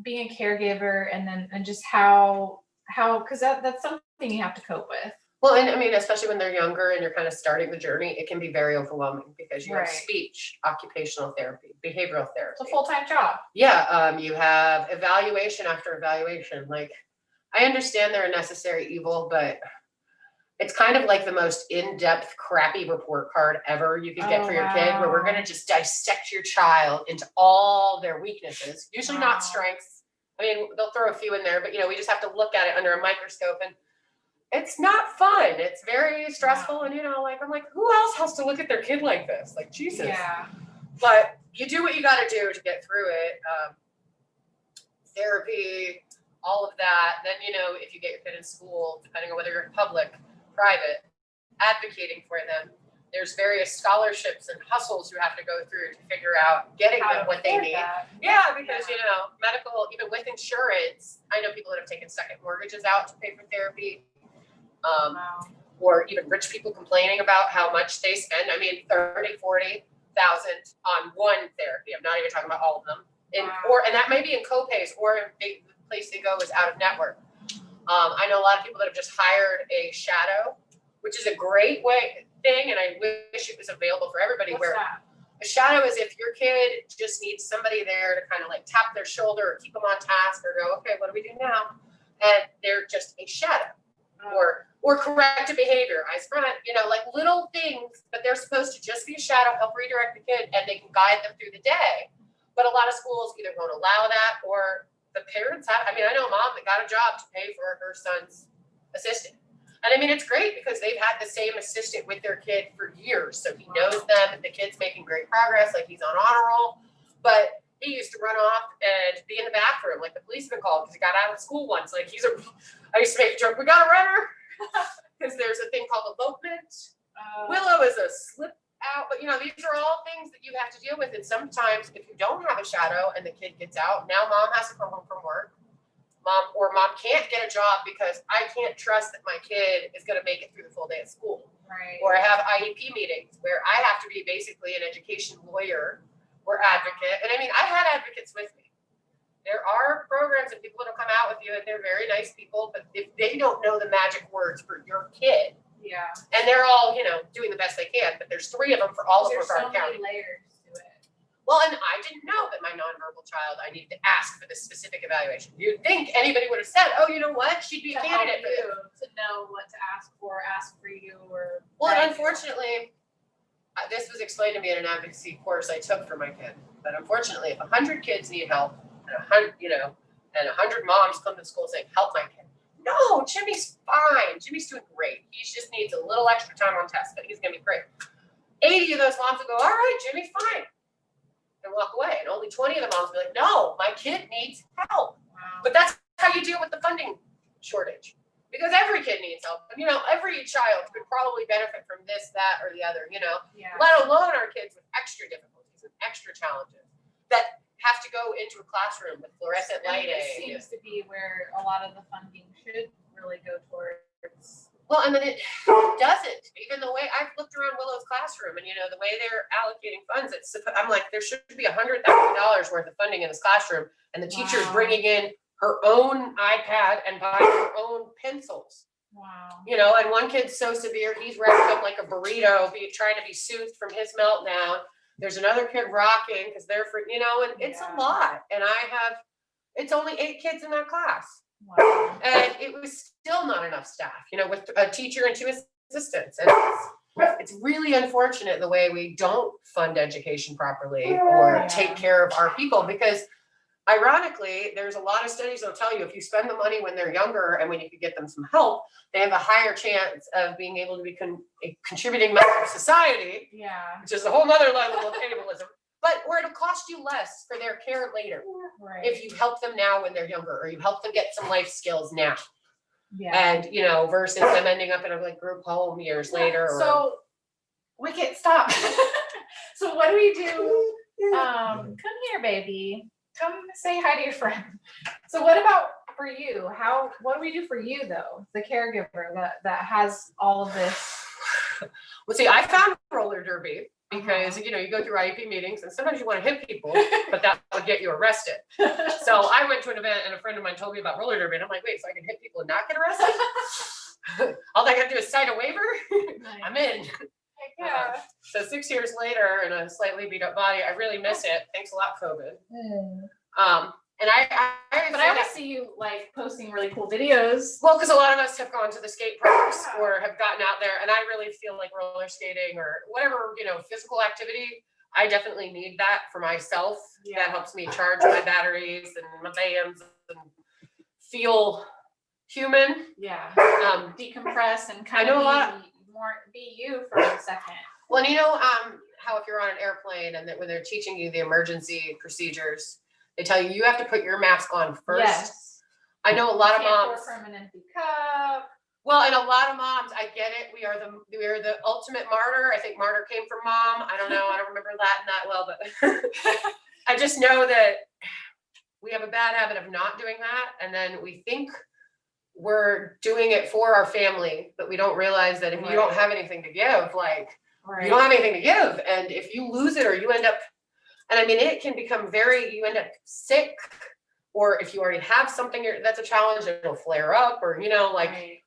being a caregiver, and just how because that's something you have to cope with. Well, and I mean, especially when they're younger and you're kind of starting the journey, it can be very overwhelming because you have speech, occupational therapy, behavioral therapy. It's a full-time job. Yeah, you have evaluation after evaluation. Like, I understand they're a necessary evil, but it's kind of like the most in-depth, crappy report card ever you could get for your kid, where we're going to just dissect your child into all their weaknesses, usually not strengths. I mean, they'll throw a few in there, but, you know, we just have to look at it under a microscope, and it's not fun. It's very stressful. And, you know, like, I'm like, who else has to look at their kid like this? Like, Jesus. Yeah. But you do what you got to do to get through it. Therapy, all of that. Then, you know, if you get your kid in school, depending on whether you're in public, private, advocating for them. There's various scholarships and hustles you have to go through to figure out getting them what they need. Yeah, because, you know, medical, even with insurance, I know people that have taken second mortgages out to pay for therapy. Or even rich people complaining about how much they spend. I mean, 30, 40,000 on one therapy. I'm not even talking about all of them. And that may be in co-pays, or the place they go is out of network. I know a lot of people that have just hired a shadow, which is a great thing, and I wish it was available for everybody. What's that? A shadow is if your kid just needs somebody there to kind of like tap their shoulder or keep them on task, or go, okay, what do we do now? And they're just a shadow. Or corrective behavior, eyes front, you know, like little things, but they're supposed to just be a shadow, help redirect the kid, and they can guide them through the day. But a lot of schools either won't allow that, or the parents have. I mean, I know a mom that got a job to pay for her son's assistant. And I mean, it's great because they've had the same assistant with their kid for years. So he knows them, and the kid's making great progress, like he's on honor roll. But he used to run off and be in the bathroom, like the policeman called because he got out of school once. Like I used to make a joke, we got a runner, because there's a thing called elopement. Willow is a slip out, but you know, these are all things that you have to deal with. And sometimes if you don't have a shadow and the kid gets out, now mom has to come home from work. Mom can't get a job because I can't trust that my kid is going to make it through the full day of school. Right. Or I have IEP meetings where I have to be basically an education lawyer or advocate. And I mean, I had advocates with me. There are programs and people that will come out with you, and they're very nice people, but if they don't know the magic words for your kid, and they're all, you know, doing the best they can, but there's 3 of them for all of Brevard County. There's so many layers to it. Well, and I didn't know that my nonverbal child, I needed to ask for this specific evaluation. You'd think anybody would have said, oh, you know what, she'd be a candidate for this. To know what to ask for you, or. Well, unfortunately, this was explained to me in an advocacy course I took for my kid. But unfortunately, if 100 kids need help, and 100, you know, and 100 moms come to school saying, help my kid. No, Jimmy's fine. Jimmy's doing great. He just needs a little extra time on tests, but he's going to be great. 80 of those moms will go, all right, Jimmy's fine, and walk away. And only 20 of the moms will be like, no, my kid needs help. Wow. But that's how you deal with the funding shortage. Because every kid needs help. And, you know, every child could probably benefit from this, that, or the other, you know, let alone our kids with extra difficulties and extra challenges that have to go into a classroom with fluorescent lighting. This seems to be where a lot of the funding should really go towards. Well, and then it doesn't. Even the way I've looked around Willow's classroom, and the way they're allocating funds, I'm like, there should be $100,000 worth of funding in this classroom, and the teacher's Wow. bringing in her own iPad and buying her own pencils. Wow. And one kid's so severe, he's wrapped up like a burrito, trying to be soothed from his meltdown. There's another kid rocking because they're and it's a lot. And it's only 8 kids in that class. Wow. And it was still not enough staff, with a teacher and 2 assistants. And it's really unfortunate the way we don't fund education properly or take care of our people, because ironically, there's a lot of studies that'll tell you if you spend the money when they're younger and when you could get them some help, they have a higher chance of being able to be a contributing member of society, which is a whole nother level of ableism, but where it'll cost you less for their care later. Right. If you help them now when they're younger, or you help them get some life skills now. Yeah. And, versus them ending up in a group home years later. So we can't stop. So what do we do? Come here, baby. Come say hi to your friend. So what about for you? What do we do for you though? The caregiver that has all of this. Well, see, I found roller derby because, you go through IEP meetings and sometimes you want to hit people, but that would get you arrested. So I went to an event and a friend of mine told me about roller derby and I'm like, wait, so I can hit people and not get arrested? All I got to do is sign a waiver? Nice. I'm in. Yeah. So 6 years later in a slightly beat up body, I really miss it. Thanks a lot, COVID. And But I always see you posting really cool videos. Well, because a lot of us have gone to the skate parks or have gotten out there, and I really feel like roller skating or whatever, physical activity, I definitely need that for myself. Yeah. That helps me charge my batteries and my bands and feel human. Yeah. Decompress and kind I know of be you for a second. Well, and how if you're on an airplane and when they're teaching you the emergency procedures, they tell you have to put your mask on first. Yes. I know a lot of moms. Pour from an empty cup. Well, and a lot of moms, I get it. We are the ultimate martyr. I think martyr came from mom. I don't know. I don't remember Latin that well, but I just know that we have a bad habit of not doing that, and then we think we're doing it for our family, but we don't realize that if you don't have anything to give, you don't have anything to give, and if you lose it or you end up. And I mean, it can become you end up sick, or if you already have something that's a challenge, it'll flare up, or,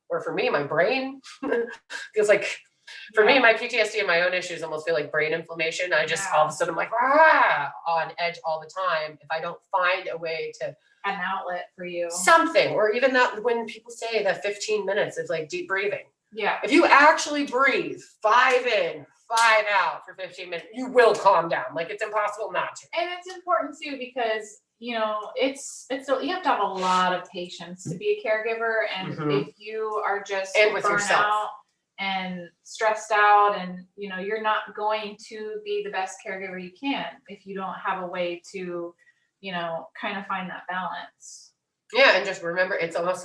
or for me, my brain feels like, for me, my PTSD and my own issues almost feel like brain inflammation. I just, all of a sudden, I'm like, on edge all the time. If I don't find a way to. An outlet for you. Something, or even that when people say that 15 minutes is like deep breathing. Yeah. If you actually breathe 5 in, 5 out for 15 minutes, you will calm down. It's impossible not to. And it's important too because you have to have a lot of patience to be a caregiver, and if you are just with burnt yourself out and stressed out, and you're not going to be the best caregiver you can if you don't have a way to kind of find that balance. Yeah, and just remember, it's almost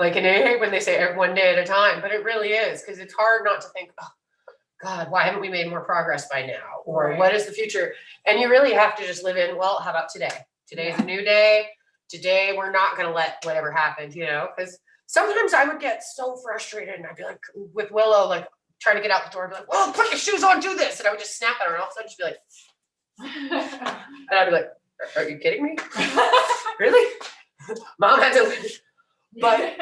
like in AA when they say one day at a time, but it really is, because it's hard not to think, oh, God, why haven't we made more progress by now? Or what is the future? And you really have to just live in, well, how about today? Today's a new day. Today, we're not going to let whatever happened, because sometimes I would get so frustrated and I'd be like, with Willow, trying to get out the door and be like, well, put your shoes on, do this. And I would just snap at her and all of a sudden she'd be like, and I'd be like, are you kidding me? Really? Mom had to, but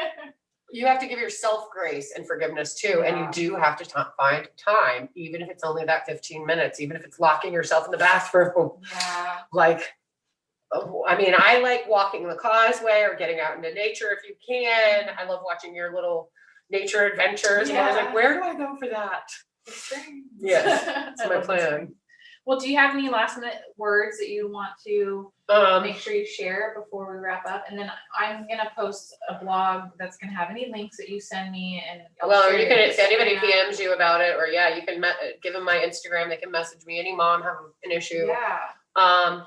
you have to give yourself grace and forgiveness too. And you do have to find time, even if it's only that 15 minutes, even if it's locking yourself in the bathroom. Yeah. I like walking the causeway or getting out into nature if you can. I love watching your little nature adventures. And I was like, where do I go for that? Yeah, that's my plan. Well, do you have any last minute words that you want to make sure you share before we wrap up? And then I'm going to post a blog that's going to have any links that you send me. And you can, if anybody PMs you about it, or you can give them my Instagram. They can message me. Any mom have an issue. Yeah.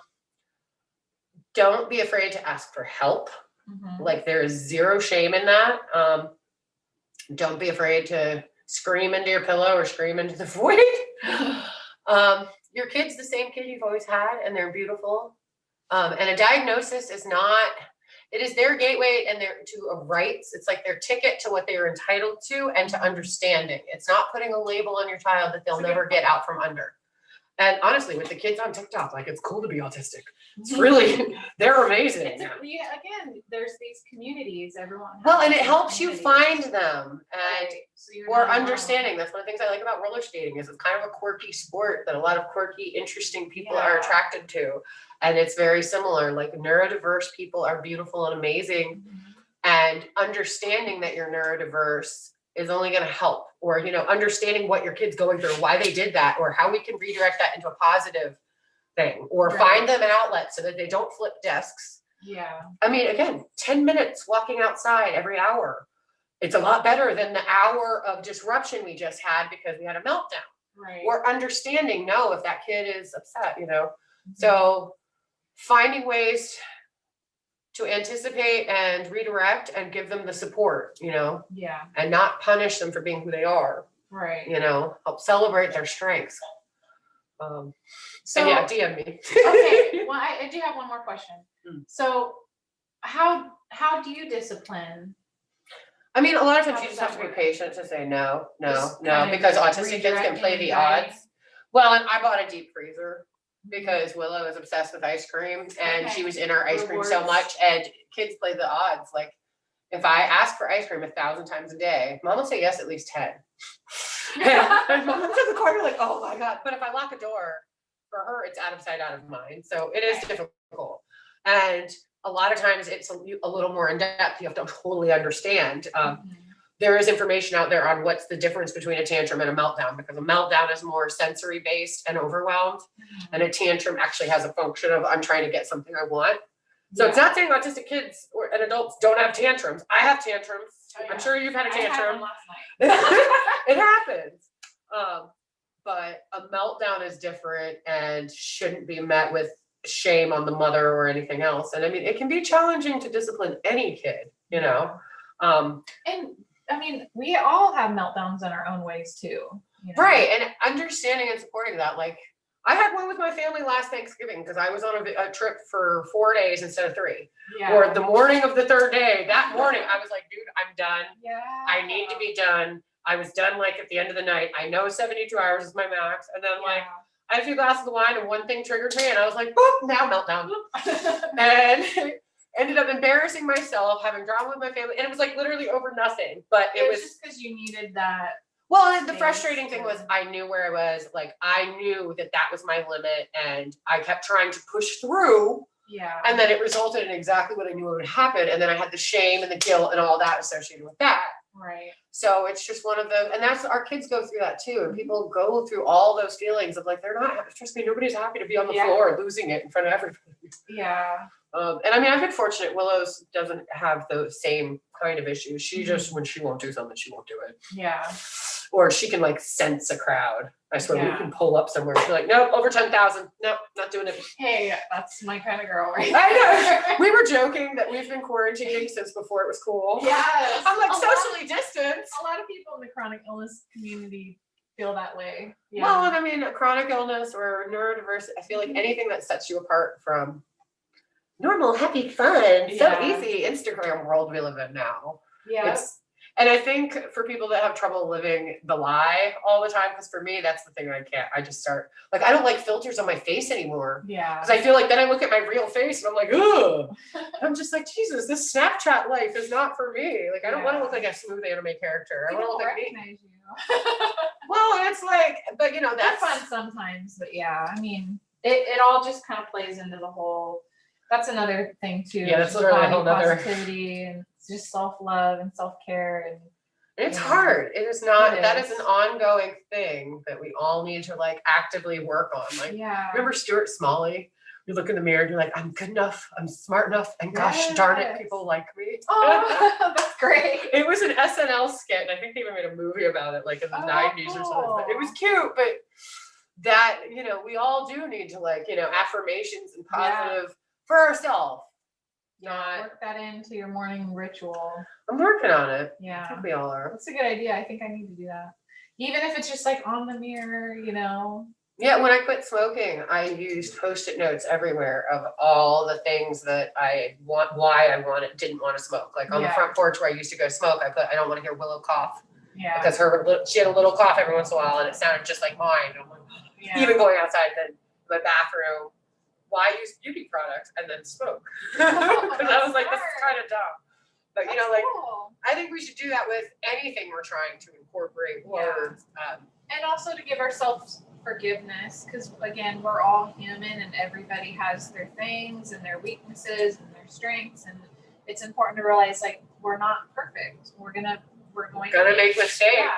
Don't be afraid to ask for help. There is zero shame in that. Don't be afraid to scream into your pillow or scream into the void. your kid's the same kid you've always had and they're beautiful. And a diagnosis is not, it is their gateway and their to a rights. It's like their ticket to what they are entitled to and to understanding. It's not putting a label on your child that they'll never get out from under. And honestly, with the kids on TikTok, like it's cool to be autistic. It's really, they're amazing. Again, there's these communities, everyone. Well, and it helps you find them and So or understanding. That's one of the things I like about roller skating is it's kind of a quirky sport that a lot of quirky, interesting people are attracted to. And it's very similar. Like neurodiverse people are beautiful and amazing. And understanding that you're neurodiverse is only going to help, or, you know, understanding what your kid's going through, why they did that, or how we can redirect that into a positive thing, or find them an outlet so that they don't flip desks. Yeah. I mean, again, 10 minutes walking outside every hour. It's a lot better than the hour of disruption we just had because we had a meltdown. Right. Or understanding, no, if that kid is upset, you know. So finding ways to anticipate and redirect and give them the support, you know. Yeah. And not punish them for being who they are. Right. You know, help celebrate their strengths. So yeah, DM me. Okay. Well, I do have one more question. Mm. So how do you discipline? I mean, a lot of times you just have to be patient to say no, because autistic kids can play the odds. Well, and I bought a deep freezer because Willow is obsessed with ice cream and she was in our ice cream so much, and kids play the odds. Like if I ask for ice cream 1,000 times a day, Mom will say yes at least 10. And Mom's in the corner like, oh my God. But if I lock a door, for her, it's out of sight, out of mind. So it is difficult. And a lot of times it's a little more in depth. You have to totally understand. There is information out there on what's the difference between a tantrum and a meltdown, because a meltdown is more sensory based and overwhelmed. And a tantrum actually has a function of I'm trying to get something I want. So it's not saying autistic kids and adults don't have tantrums. I have tantrums. I'm sure you've had a tantrum. I had one last night. It happens. But a meltdown is different and shouldn't be met with shame on the mother or anything else. And I mean, it can be challenging to discipline any kid, you know. And I mean, we all have meltdowns in our own ways too. You know? Right. And understanding and supporting that. Like I had one with my family last Thanksgiving because I was on a trip for 4 days instead of 3. Yeah. Or the morning of the 3rd day, that morning I was like, dude, I'm done. Yeah. I need to be done. I was done like at the end of the night. I know 72 hours is my max. And then like I had a few glasses of wine and one thing triggered me and I was like, boop, now meltdown. And ended up embarrassing myself, having drama with my family. And it was like literally over nothing. But it was just because you needed that. Well, the frustrating thing was I knew where I was. Like I knew that was my limit and I kept trying to push through. Yeah. And then it resulted in exactly what I knew would happen. And then I had the shame and the guilt and all that associated with that. Right. So it's just one of the, and that's, our kids go through that too. And people go through all those feelings of like, they're not, trust me, nobody's happy to be on the floor losing it in front of everybody. Yeah. And I mean, I've been fortunate. Willow's doesn't have those same kind of issues. She just, when she won't do something, she won't do it. Yeah. Or she can like sense a crowd. I swear we can pull up somewhere. She's like, nope, over 10,000. Nope, not doing it. Hey, that's my kind of girl, right? I know. We were joking that we've been quarantining since before it was cool. Yes. I'm like socially distanced. A lot of people in the chronic illness community feel that way. Yeah. Well, and I mean, a chronic illness or neurodiversity, I feel like anything that sets you apart from normal, happy, fun, so easy Instagram world we live in now. Yeah. And I think for people that have trouble living the lie all the time, because for me, that's the thing I just start, like, I don't like filters on my face anymore. Yeah. Because I feel like then I look at my real face and I'm like, ugh. I'm just like, Jesus, this Snapchat life is not for me. Like, I don't want to look like a smooth anime character. I want to look like me. Recognize you. Well, it's like, but you know, that's fun sometimes, but yeah, I mean, it all just kind of plays into the whole, that's another thing too. Yeah, that's literally a whole nother. Positivity and just self-love and self-care and it's hard. It is not, that is an ongoing thing that we all need to like actively work on. Like, remember Stuart Smalley? You look in the mirror and you're like, I'm good enough, I'm smart enough, and gosh darn it, people like me. Oh, that's great. It was an SNL skit, and I think they even made a movie about it, like in the 90s or something. But it was cute, but that, you know, we all do need to like, you know, affirmations and positive for ourselves. Work that into your morning ritual. I'm working on it. Yeah. I think we all are. That's a good idea. I think I need to do that. Even if it's just like on the mirror, you know. Yeah, when I quit smoking, I used Post-it notes everywhere of all the things that why I didn't want to smoke. Like on the Yeah. front porch where I used to go smoke, I put, I don't want to hear Willow cough. Yeah. Because she had a little cough every once in a while and it sounded just like mine. I'm like, Yeah. even going outside to my bathroom, why use beauty products and then smoke? Because I was like, this is kind of dumb. But you know, That's like, cool. I think we should do that with anything we're trying to incorporate words. And also to give ourselves forgiveness, because again, we're all human and everybody has their things and their weaknesses and their strengths, and it's important to realize like we're not perfect. We're going to make mistakes. Yeah.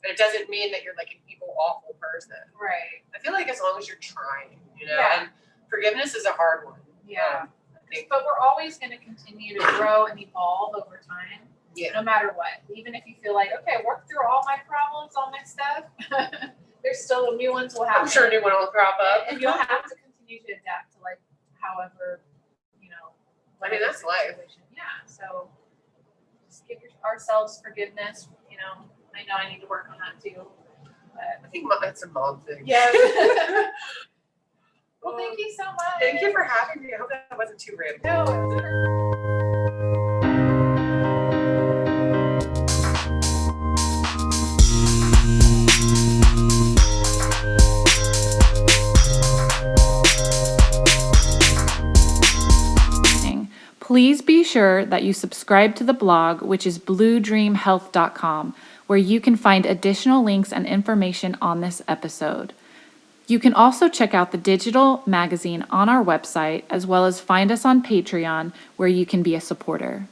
But it doesn't mean that you're like an evil, awful person. Right. I feel like as long as you're trying, you know, Yeah. and forgiveness is a hard one. Yeah. I think, But we're always going to continue to grow and evolve over time. yeah. No matter what. Even if you feel like, okay, I worked through all my problems, all my stuff, there's still new ones will happen. I'm sure a new one will crop up. And you'll have to continue to adapt to like however, you know. I mean, that's life. Yeah. So just give ourselves forgiveness. You know, I know I need to work on that too. But I think that's a mom thing. yeah. Well, thank you so much. Thank you for having me. I hope that wasn't too random. No, it was perfect. Please be sure that you subscribe to the blog, which is bluedreamhealth.com, where you can find additional links and information on this episode. You can also check out the digital magazine on our website, as well as find us on Patreon, where you can be a supporter.